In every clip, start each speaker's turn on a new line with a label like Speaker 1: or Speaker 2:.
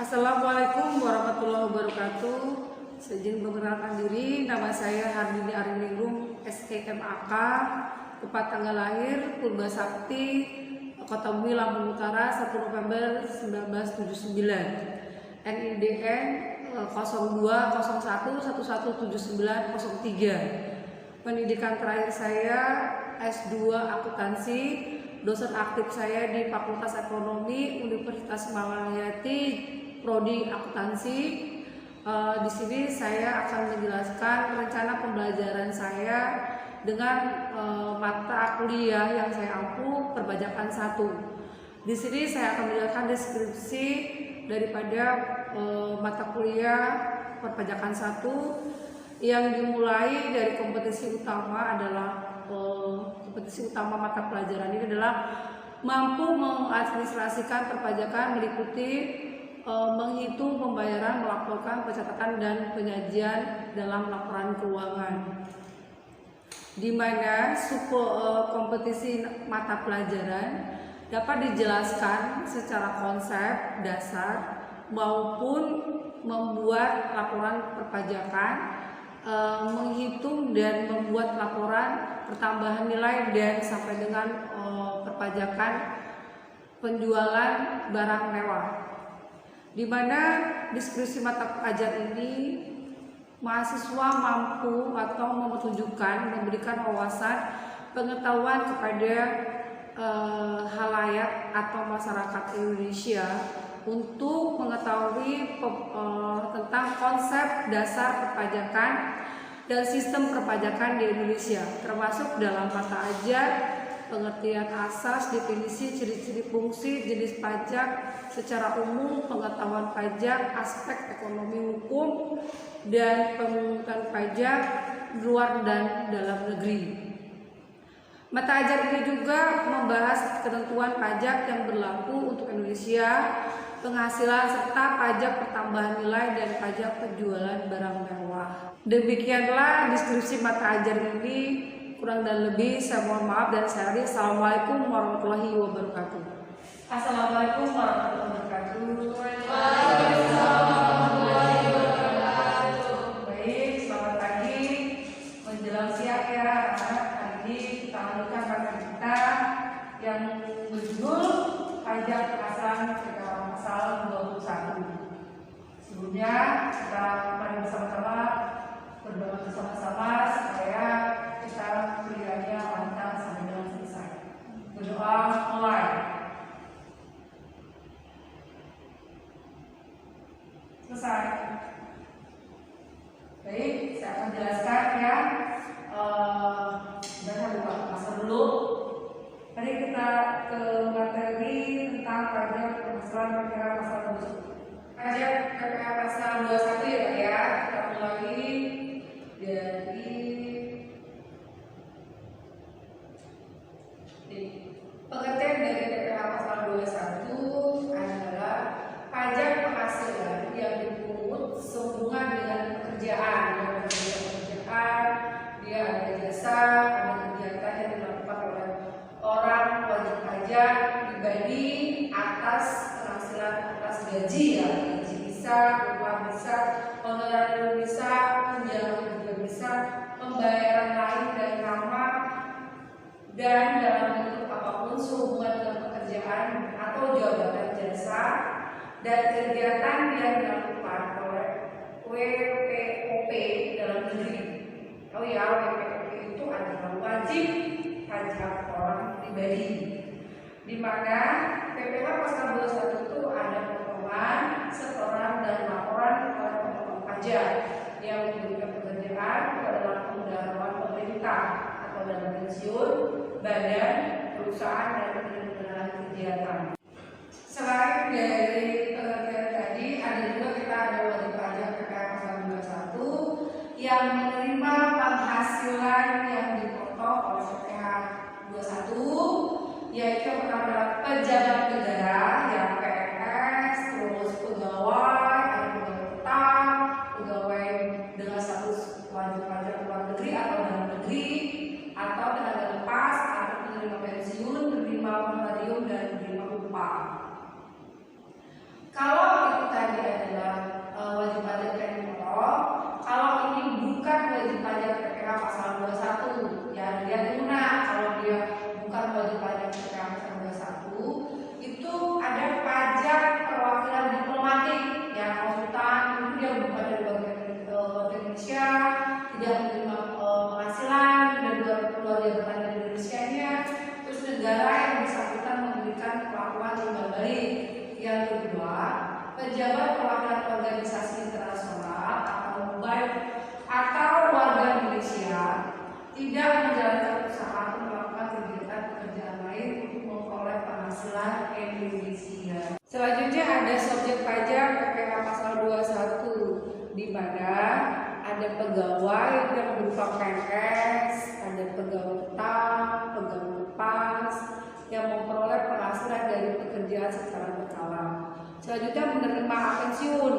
Speaker 1: Assalamualaikum warahmatullahi wabarakatuh. Seizin memperkenalkan diri, nama saya Hardini Ariningrum, SEMAK, tempat tanggal lahir Purba Sakti, Kota Bumi, Lampung Utara, 1 November 1979. NIDN 0201117903. Pendidikan terakhir saya S2 Akuntansi, dosen aktif saya di Fakultas Ekonomi Universitas Malayati, Prodi Akuntansi. Di sini saya akan menjelaskan rencana pembelajaran saya dengan mata kuliah yang saya ampu perpajakan 1. Di sini saya akan menjelaskan deskripsi daripada mata kuliah perpajakan 1 yang dimulai dari kompetisi utama adalah kompetisi utama mata pelajaran ini adalah mampu mengadministrasikan perpajakan meliputi menghitung pembayaran, melaporkan, pencatatan, dan penyajian dalam laporan keuangan. Di mana kompetisi mata pelajaran dapat dijelaskan secara konsep dasar maupun membuat laporan perpajakan, menghitung dan membuat laporan pertambahan nilai dan sampai dengan perpajakan penjualan barang mewah. Di mana deskripsi mata pelajaran ini mahasiswa mampu atau mempertunjukkan memberikan wawasan pengetahuan kepada halayak atau masyarakat Indonesia untuk mengetahui tentang konsep dasar perpajakan dan sistem perpajakan di Indonesia, termasuk dalam mata ajar, pengertian asas, definisi, ciri-ciri fungsi, jenis pajak secara umum, pengetahuan pajak, aspek ekonomi hukum, dan pemungutan pajak luar dan dalam negeri. Mata ajar ini juga membahas ketentuan pajak yang berlaku untuk Indonesia, penghasilan serta pajak pertambahan nilai dan pajak penjualan barang mewah. Demikianlah deskripsi mata ajar ini. Kurang dan lebih saya mohon maaf dan saya akhiri. Assalamualaikum warahmatullahi wabarakatuh.
Speaker 2: Assalamualaikum warahmatullahi wabarakatuh.
Speaker 1: Waalaikumsalam warahmatullahi wabarakatuh. Baik, selamat pagi menjelang siang ya. Hari ini kita lanjutkan materi kita yang berjudul pajak penghasilan pasal 21. Sebelumnya kita mari bersama-sama berdoa bersama-sama supaya kita kuliahnya lancar sampai dengan selesai. Berdoa mulai. Selesai. Baik, saya akan jelaskan ya. Saya buka pasal dulu. Mari kita ke materi tentang pajak penghasilan PPh pasal 21. Pajak PPh pasal 21 ya Pak ya. Kita mulai dari pengertian dari PPh pasal 21 adalah pajak penghasilan yang dipungut sehubungan dengan pekerjaan. Dia ada jasa, ada kegiatan yang dilakukan oleh orang wajib pajak pribadi atas penghasilan atas gaji ya, gaji bisa, upah bisa, honorer bisa, tunjangan juga bisa, pembayaran lain dari nama dan dalam bentuk apapun sehubungan dengan pekerjaan atau jabatan jasa dan kegiatan yang dilakukan oleh WPOP dalam negeri. Oh ya, WPOP itu adalah wajib pajak orang pribadi, di mana PPh pasal 21 itu ada potongan, setoran dan laporan oleh pemotong pajak yang memberikan pekerjaan adalah pendahuluan pemerintah atau dana pensiun, badan, perusahaan dan penyelenggaraan kegiatan. Selain dari pengertian tadi, ada juga kita ada wajib pajak PPh pasal 21 yang menerima penghasilan yang dipotong oleh PPh 21, yaitu yang pertama adalah pejabat negara yang PNS, terus pegawai, ada pegawai tetap, pegawai dengan status wajib pajak luar negeri atau dalam negeri, atau tenaga lepas, atau penerima pensiun, penerima honorarium dan penerima upah. Kalau itu tadi pejabat perwakilan organisasi internasional atau warga Indonesia tidak menjalankan usaha atau melakukan kegiatan pekerjaan lain untuk memperoleh penghasilan Indonesia. Selanjutnya ada subjek pajak PPh pasal 21, di mana ada pegawai yang berupa PNS, ada pegawai tetap, pegawai lepas yang memperoleh penghasilan dari pekerjaan secara berkala. Selanjutnya menerima pensiun.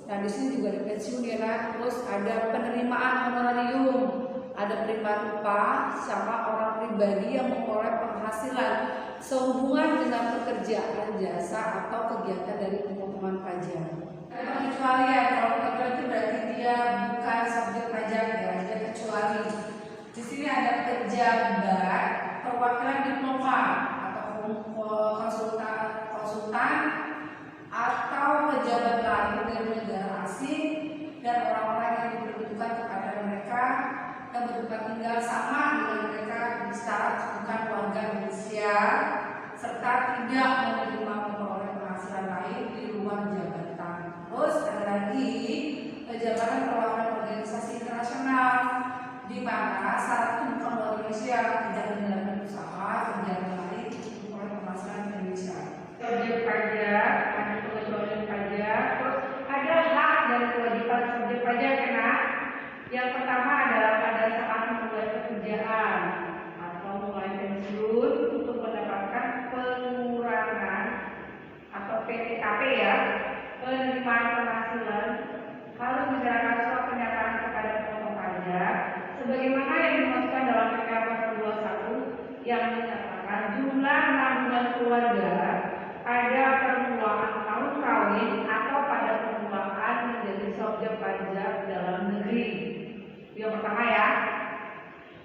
Speaker 1: Nah, di sini juga ada pensiun ya, nah. Terus ada penerimaan honorarium, ada penerima upah sama orang pribadi yang memperoleh penghasilan sehubungan dengan pekerjaan, jasa atau kegiatan dari pemotongan pajak. Ada pengecualian, kalau pengecualian itu berarti dia bukan subjek pajak ya, dia kecuali. Di sini ada pejabat perwakilan diplomat atau konsultan atau pejabat lain dari negara asing dan orang-orang yang diperuntukkan kepada mereka yang bertempat tinggal sama dengan mereka bisa bukan warga Indonesia serta tidak menerima memperoleh penghasilan lain di luar jabatan. Terus ada lagi jabatan perwakilan organisasi internasional, di mana syarat bukan warga Indonesia, tidak menjalankan usaha kegiatan lain untuk memperoleh penghasilan Indonesia. Subjek pajak, ada pengecualian pajak, terus ada hak dan kewajiban subjek pajak kena. Yang pertama adalah pada saat memulai pekerjaan atau mulai pensiun untuk mendapatkan pengurangan atau PTKP ya, penerimaan penghasilan harus menyerahkan surat pernyataan kepada pemotong pajak sebagaimana yang dimaksudkan dalam PPh pasal 21 yang menyatakan jumlah nambungan keluarga ada permulaan tahun kawin atau pada permulaan menjadi subjek pajak dalam negeri. Yang pertama ya.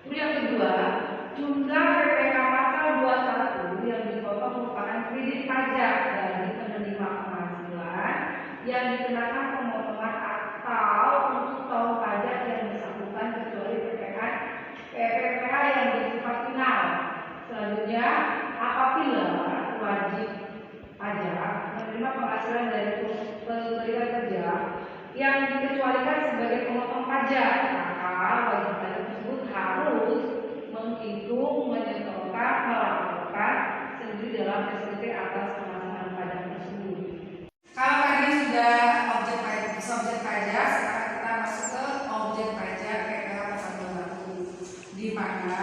Speaker 1: Yang kedua, jumlah PPh pasal 21 yang dipotong merupakan kredit pajak dari penerima penghasilan yang dikenakan pemotongan atau untuk tahun pajak yang disangkutan kecuali PPh yang bersifat final. Selanjutnya, apabila wajib pajak menerima penghasilan dari pemberian kerja yang dikecualikan sebagai pemotong pajak, maka wajib pajak tersebut harus menghitung, menyetorkan, melaporkan sendiri dalam SPT atas penghasilan pajak tersebut. Kalau tadi sudah subjek pajak, sekarang kita masuk ke objek pajak PPh pasal 21, di mana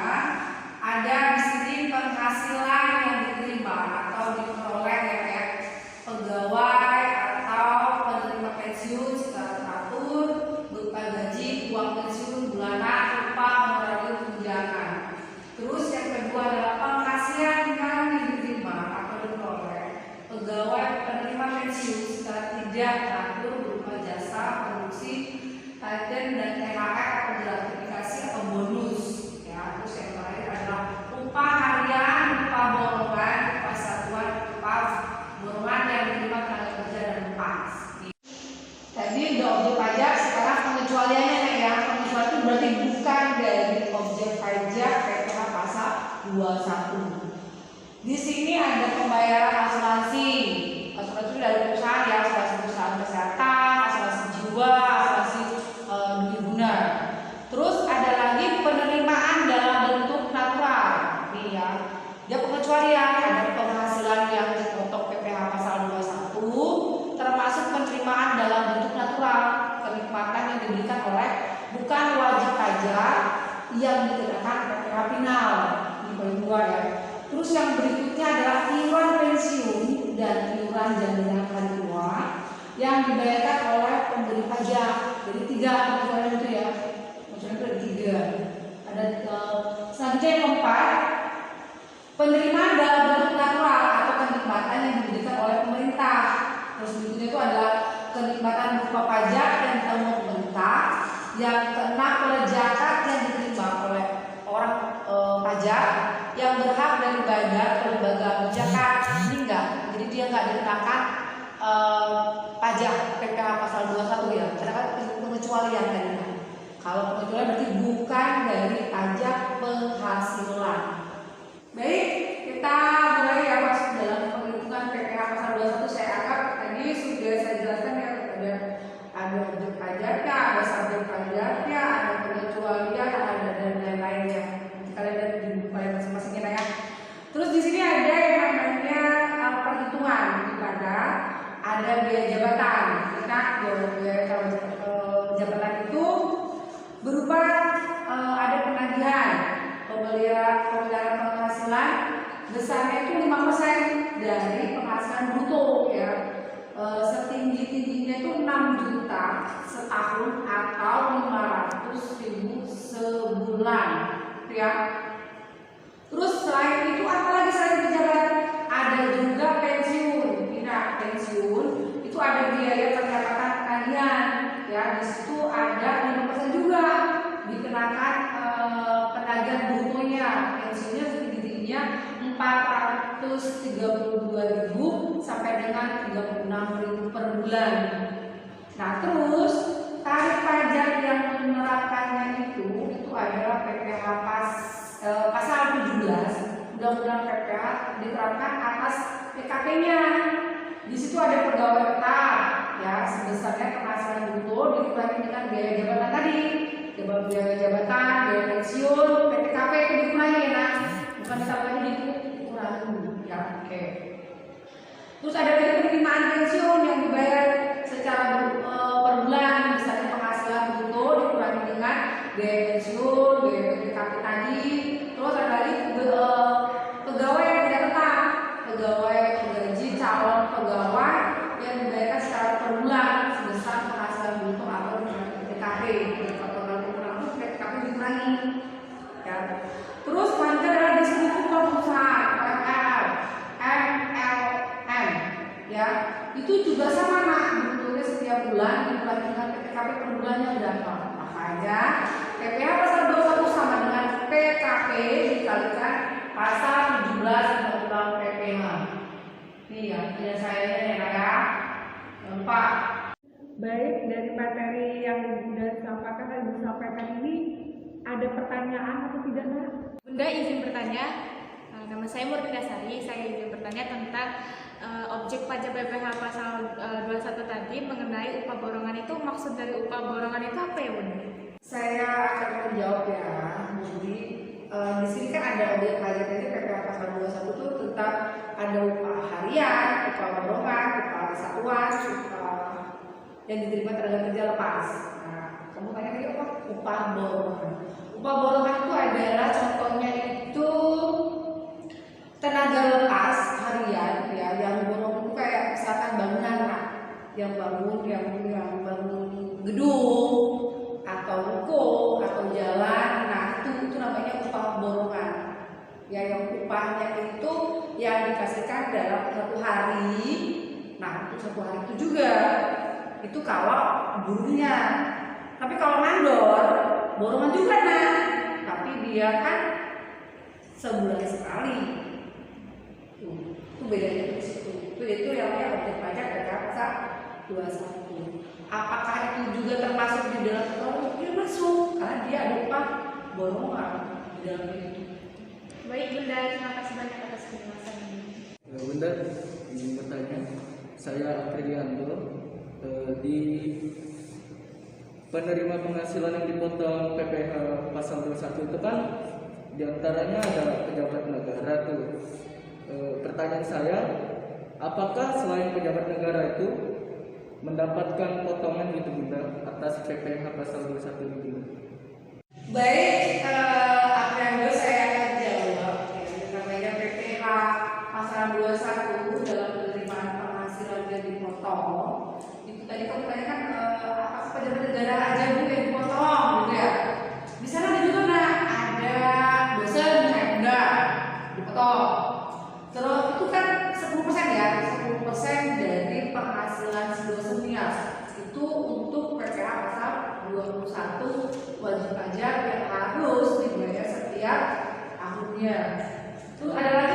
Speaker 1: ada di sini penghasilan yang diterima atau diperoleh ya, pegawai atau penerima pensiun secara teratur berupa gaji, uang pensiun bulanan, upah, honorarium, tunjangan. Terus yang kedua adalah penghasilan yang diterima atau diperoleh pegawai penerima pensiun secara tidak teratur berupa jasa, produksi, paten dan THR atau gratifikasi atau bonus. Ya, terus yang terakhir adalah upah harian, upah borongan, upah satuan, upah borongan yang diterima tenaga kerja dan lepas. Tadi udah objek pajak, sekarang pengecualiannya ya. Pengecualian itu berarti bukan dari objek pajak PPh pasal 21. Di sini ada pembayaran asuransi. Asuransi dari perusahaan ya, asuransi perusahaan kesehatan, asuransi jiwa, asuransi guna. Terus ada lagi penerimaan dalam bentuk natural. Nih ya. Dia pengecualian, ada penghasilan yang dipotong PPh pasal 21 termasuk penerimaan dalam bentuk natural, kenikmatan yang diberikan oleh bukan wajib pajak yang dikenakan PPh final. Ini poin 2 ya. Terus yang berikutnya adalah iuran pensiun dan iuran jaminan hari tua yang dibayarkan oleh pemberi pajak. Jadi 3 pengecualian itu ya. Pengecualian itu ada 3. Ada selanjutnya yang keempat, penerimaan dalam bentuk natural atau kenikmatan yang diberikan oleh pemerintah. Terus berikutnya itu adalah kenikmatan berupa pajak yang ditanggung pemerintah. Yang keenam, oleh zakat yang diterima oleh orang pajak yang berhak dari badan atau lembaga zakat meninggal. Jadi dia nggak dikenakan pajak PPh pasal 21 ya. Karena kan pengecualian tadi. Kalau pengecualian berarti bukan dari pajak penghasilan. Baik, kita mulai ya masuk dalam penghitungan PPh pasal 21. Saya anggap tadi sudah sudah saya jelaskan ya, ada objek pajaknya, ada subjek pajaknya, ada pengecualian, ada dan lain-lainnya. Kalian lihat di buku kalian masing-masing ya. Terus di sini ada yang namanya perhitungan, di mana ada biaya jabatan. Nah, biaya jabatan itu berupa ada penagihan pemeliharaan penghasilan besarnya itu 5% dari penghasilan bruto ya. Setinggi-tingginya itu 6 juta setahun atau 500.000 sebulan ya. Terus selain itu apa lagi selain pejabat? Ada juga pensiun. Nah, pensiun itu ada biaya pendapatan penagihan ya. Di situ ada 5% juga dikenakan penagihan brutonya. Pensiunnya setinggi-tingginya 432.000 sampai dengan 36.000 per bulan. Nah, terus tarif pajak yang menerapkannya itu adalah PPh pasal 17 Undang-Undang PPh diterapkan atas PKP-nya. Di situ ada pegawai tetap ya, sebesarnya penghasilan bruto dikurangi dengan biaya jabatan tadi. Biaya jabatan, biaya pensiun, PPKP itu dikurangi ya. Bukan ditambahnya dikurangi ya. Oke. Terus ada lagi penerimaan pensiun yang dibayar secara per bulan, misalnya penghasilan bruto dikurangi dengan biaya pensiun, biaya PPKP tadi. Terus ada lagi pegawai yang tidak tetap, pegawai penggaji calon pegawai yang dibayarkan secara per bulan sebesar penghasilan bruto atau PPKP. PPKP dikurangi ya. Terus selanjutnya adalah distributor perusahaan MLM ya. Itu juga sama nak, brutonya setiap bulan dikurangi dengan PPKP per bulannya berapa. Makanya PPh pasal 21 sama dengan PKP dikalikan pasal 17 Undang-Undang PPh. Nih ya, punya saya ya. Pak. Baik, dari materi yang sudah disampaikan ini ada pertanyaan atau tidak, Nak?
Speaker 2: Bunda izin bertanya. Nama saya Murtida Sari. Saya izin bertanya tentang objek pajak PPh pasal 21 tadi mengenai upah borongan itu. Maksud dari upah borongan itu apa ya, Bunda?
Speaker 1: Saya akan menjawab ya. Jadi di sini kan ada objek pajak tadi PPh pasal 21 itu tentang ada upah harian, upah borongan, upah satuan, upah yang diterima tenaga kerja lepas. Nah, kamu tanya tadi apa? Upah borongan. Upah borongan itu adalah contohnya itu tenaga lepas harian ya, yang borong itu kayak misalkan bangunan lah, yang bangun gedung atau ruko atau jalan. Nah, itu namanya upah borongan. Ya, yang upahnya itu yang dikasihkan dalam satu hari. Nah, itu satu hari itu juga. Itu kalau buruhnya. Tapi kalau mandor, borongan juga nah. Tapi dia kan sebulan sekali. Itu bedanya di situ. Itu yang namanya objek pajak PPh pasal 21. Apakah itu juga termasuk di dalam itu? Dia masuk karena dia ada upah borongan di dalam itu.
Speaker 2: Baik, Bunda, terima kasih banyak atas penjelasan ini.
Speaker 3: Bunda, ingin bertanya. Saya Apriliando. Di penerima penghasilan yang dipotong PPh pasal 21 itu kan diantaranya ada pejabat negara tuh. Pertanyaan saya, apakah selain pejabat negara itu mendapatkan potongan gitu Bunda atas PPh pasal 21 itu?
Speaker 1: Baik, Apriliando, saya akan jawab. Namanya PPh pasal 21 dalam penerimaan penghasilan yang dipotong. Tadi kamu tanyakan apakah pejabat negara aja Bu yang dipotong gitu ya? Di sana ada juga ada dosen enggak dipotong. Terus itu kan 10% ya, 10% dari penghasilan si dosennya. Itu untuk PPh pasal 21 wajib pajak yang harus dibayar setiap tahunnya. Terus ada lagi